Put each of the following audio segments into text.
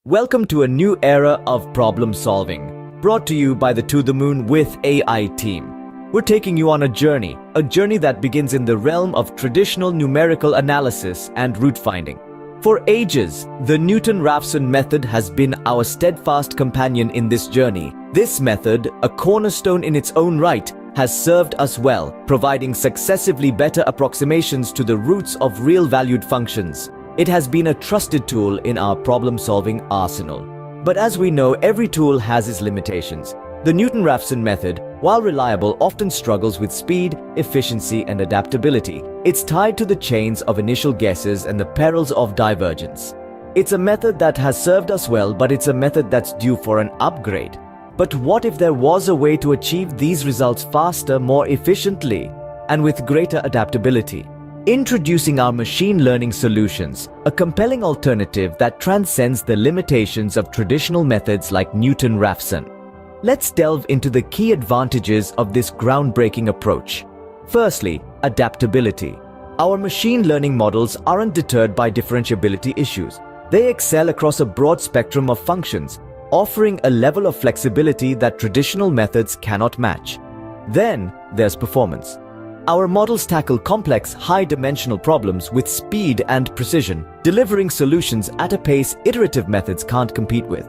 Welcome to a new era of problem solving, brought to you by the To the Moon with AI team. We're taking you on a journey that begins in the realm of traditional numerical analysis and root finding. For ages, the Newton-Raphson method has been our steadfast companion in this journey. This method, a cornerstone in its own right, has served us well, providing successively better approximations to the roots of real-valued functions. It has been a trusted tool in our problem-solving arsenal. But as we know, every tool has its limitations. The Newton-Raphson method, while reliable, often struggles with speed, efficiency, and adaptability. It's tied to the chains of initial guesses and the perils of divergence. It's a method that has served us well, but it's a method that's due for an upgrade. But what if there was a way to achieve these results faster, more efficiently, and with greater adaptability? Introducing our machine learning solutions, a compelling alternative that transcends the limitations of traditional methods like Newton-Raphson. Let's delve into the key advantages of this groundbreaking approach. Firstly, adaptability. Our machine learning models aren't deterred by differentiability issues. They excel across a broad spectrum of functions, offering a level of flexibility that traditional methods cannot match. Then, there's performance. Our models tackle complex, high-dimensional problems with speed and precision, delivering solutions at a pace iterative methods can't compete with.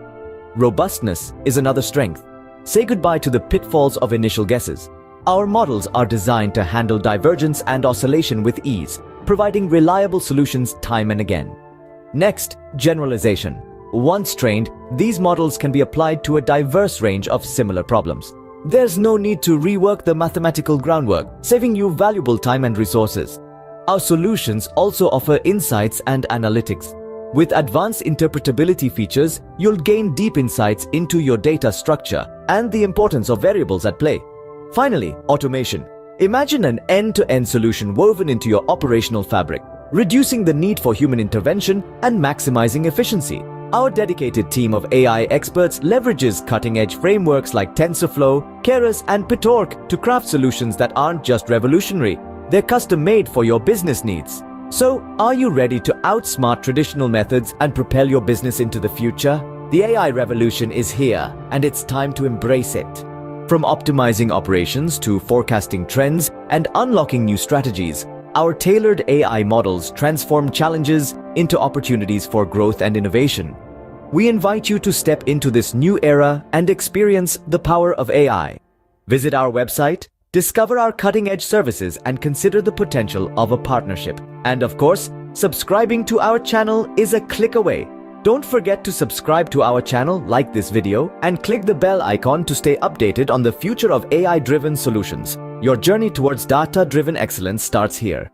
Robustness is another strength. Say goodbye to the pitfalls of initial guesses. Our models are designed to handle divergence and oscillation with ease, providing reliable solutions time and again. Next, generalization. Once trained, these models can be applied to a diverse range of similar problems. There's no need to rework the mathematical groundwork, saving you valuable time and resources. Our solutions also offer insights and analytics. With advanced interpretability features, you'll gain deep insights into your data structure and the importance of variables at play. Finally, automation. Imagine an end-to-end solution woven into your operational fabric, reducing the need for human intervention and maximizing efficiency. Our dedicated team of AI experts leverages cutting-edge frameworks like TensorFlow, Keras, and PyTorch to craft solutions that aren't just revolutionary, they're custom-made for your business needs. So, are you ready to outsmart traditional methods and propel your business into the future? The AI revolution is here, and it's time to embrace it. From optimizing operations to forecasting trends and unlocking new strategies, our tailored AI models transform challenges into opportunities for growth and innovation. We invite you to step into this new era and experience the power of AI. Visit our website, discover our cutting-edge services, and consider the potential of a partnership. And of course, subscribing to our channel is a click away. Don't forget to subscribe to our channel, like this video, and click the bell icon to stay updated on the future of AI-driven solutions. Your journey towards data-driven excellence starts here.